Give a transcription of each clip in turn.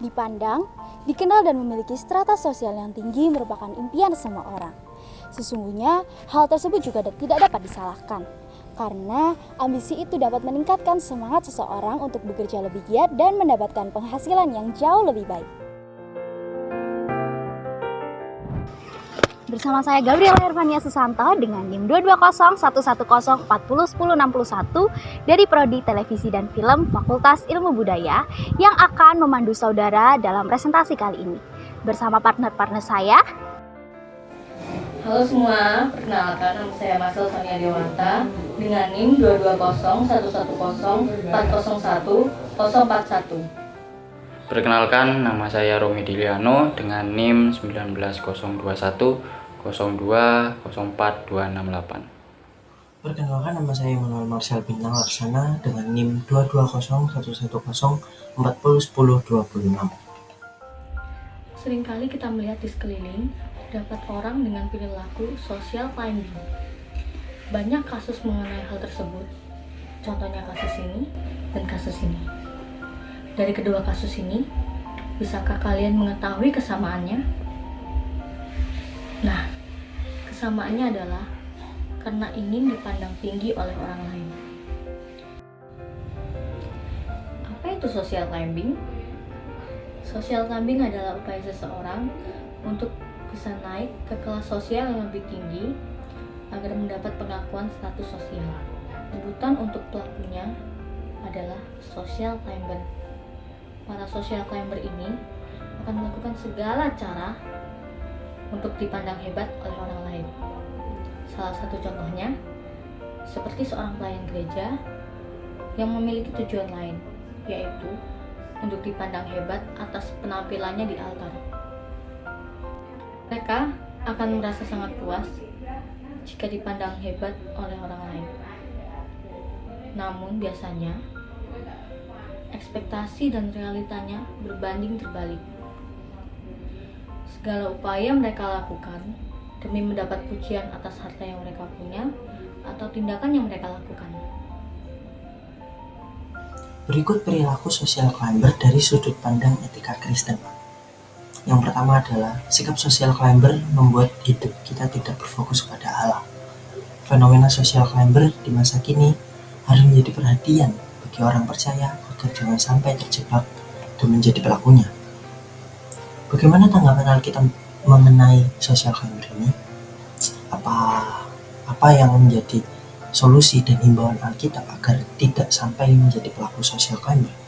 Dipandang, dikenal dan memiliki strata sosial yang tinggi merupakan impian semua orang. Sesungguhnya, hal tersebut juga tidak dapat disalahkan. Karena ambisi itu dapat meningkatkan semangat seseorang untuk bekerja lebih giat dan mendapatkan penghasilan yang jauh lebih baik. Bersama saya Gabriela Hermania Susanto dengan NIM 2201104101061 dari Prodi Televisi dan Film Fakultas Ilmu Budaya yang akan memandu saudara dalam presentasi kali ini. Bersama partner-partner saya. Halo semua, perkenalkan nama saya Marcel Sonia Dewanta dengan NIM 2201110401041. Perkenalkan, nama saya Romi Diliano dengan NIM 1902102042668. Perkenalkan, nama saya Manuel Marcel Bintang Laksana dengan NIM 2201110401026. Seringkali kita melihat di sekeliling, terdapat orang dengan perilaku social climbing. Banyak kasus mengenai hal tersebut, contohnya kasus ini dan kasus ini. Dari kedua kasus ini, bisakah kalian mengetahui kesamaannya? Nah, kesamaannya adalah karena ingin dipandang tinggi oleh orang lain. Apa itu social climbing? Social climbing adalah upaya seseorang untuk bisa naik ke kelas sosial yang lebih tinggi agar mendapat pengakuan status sosial. Sebutan untuk pelakunya adalah social climber. Para social climber ini akan melakukan segala cara untuk dipandang hebat oleh orang lain. Salah satu contohnya, seperti seorang pelayan gereja yang memiliki tujuan lain, yaitu untuk dipandang hebat atas penampilannya di altar. Mereka akan merasa sangat puas jika dipandang hebat oleh orang lain. Namun biasanya, ekspektasi dan realitanya berbanding terbalik. Segala upaya mereka lakukan demi mendapat pujian atas harta yang mereka punya atau tindakan yang mereka lakukan. Berikut perilaku social climber dari sudut pandang etika Kristen. Yang pertama adalah sikap social climber membuat hidup kita tidak berfokus pada Allah. Fenomena social climber di masa kini harus menjadi perhatian bagi orang percaya agar jangan sampai terjebak dan menjadi pelakunya. Bagaimana tanggapan Alkitab mengenai social climber ini? Apa yang menjadi solusi dan himbauan Alkitab agar tidak sampai menjadi pelaku social climber?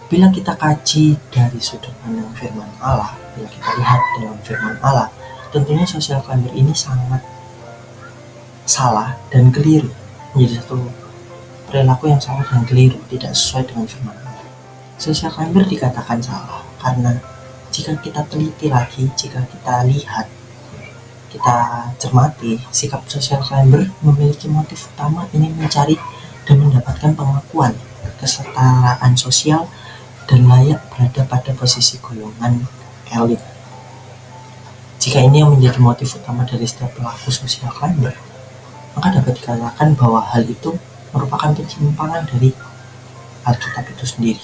Bila kita kaji dari sudut pandang firman Allah, bila kita lihat dalam firman Allah, tentunya social climber ini sangat salah dan keliru, menjadi satu perilaku yang salah dan keliru, tidak sesuai dengan firman Allah. Social climber dikatakan salah karena jika kita teliti lagi, jika kita lihat, kita cermati, sikap social climber memiliki motif utama ingin mencari dan mendapatkan pengakuan, kesetaraan sosial, dan layak berada pada posisi golongan elit. Jika ini yang menjadi motif utama dari setiap pelaku social climber, maka dapat dikatakan bahwa hal itu merupakan penyimpangan dari Alkitab itu sendiri.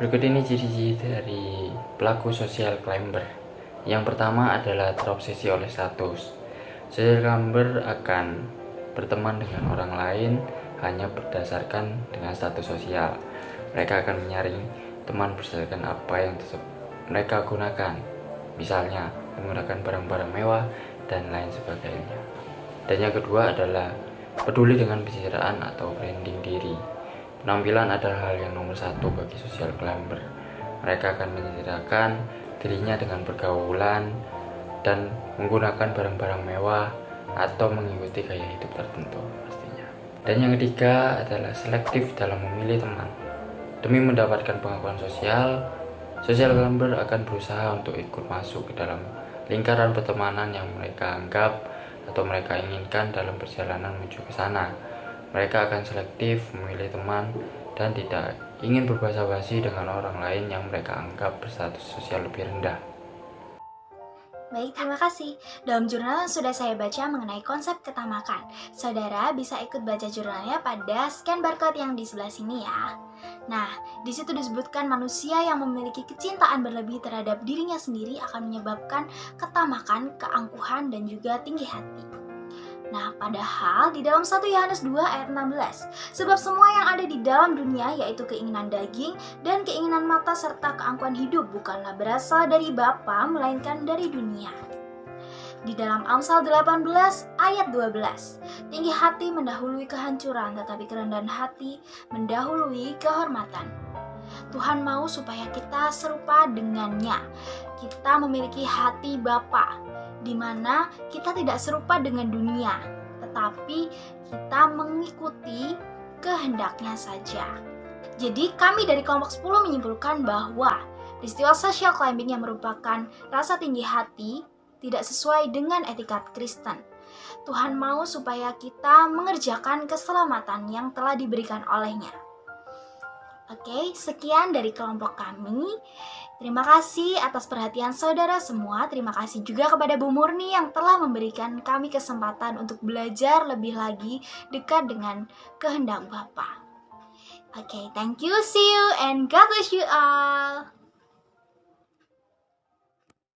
Berikut ini ciri-ciri dari pelaku social climber. Yang pertama adalah terobsesi oleh status. Social climber akan berteman dengan orang lain hanya berdasarkan dengan status sosial. Mereka akan menyaring teman berdasarkan apa yang mereka gunakan, misalnya menggunakan barang-barang mewah dan lain sebagainya. Dan yang kedua adalah peduli dengan pencitraan atau branding diri. Penampilan adalah hal yang nomor satu bagi social climber. Mereka akan menceritakan dirinya dengan pergaulan dan menggunakan barang-barang mewah atau mengikuti gaya hidup tertentu pastinya. Dan yang ketiga adalah selektif dalam memilih teman. Demi mendapatkan pengakuan sosial, social climber akan berusaha untuk ikut masuk ke dalam lingkaran pertemanan yang mereka anggap atau mereka inginkan dalam perjalanan menuju ke sana. Mereka akan selektif memilih teman dan tidak ingin berbasa-basi dengan orang lain yang mereka anggap berstatus sosial lebih rendah. Baik, terima kasih. Dalam jurnal yang sudah saya baca mengenai konsep ketamakan, saudara bisa ikut baca jurnalnya pada scan barcode yang di sebelah sini ya. Nah, di situ disebutkan manusia yang memiliki kecintaan berlebih terhadap dirinya sendiri akan menyebabkan ketamakan, keangkuhan, dan juga tinggi hati. Nah, padahal di dalam 1 Yohanes 2 ayat 16, sebab semua yang ada di dalam dunia yaitu keinginan daging dan keinginan mata serta keangkuhan hidup bukanlah berasal dari Bapa melainkan dari dunia. Di dalam Amsal 18 ayat 12, tinggi hati mendahului kehancuran tetapi kerendahan hati mendahului kehormatan. Tuhan mau supaya kita serupa dengannya. Kita memiliki hati Bapa, di mana kita tidak serupa dengan dunia, tetapi kita mengikuti kehendaknya saja. Jadi kami dari kelompok 10 menyimpulkan bahwa peristiwa social climbing yang merupakan rasa tinggi hati tidak sesuai dengan etika Kristen. Tuhan mau supaya kita mengerjakan keselamatan yang telah diberikan olehnya. Oke, sekian dari kelompok kami. Terima kasih atas perhatian saudara semua. Terima kasih juga kepada Bu Murni yang telah memberikan kami kesempatan untuk belajar lebih lagi dekat dengan kehendak Bapa. Oke, thank you, see you, and God bless you all.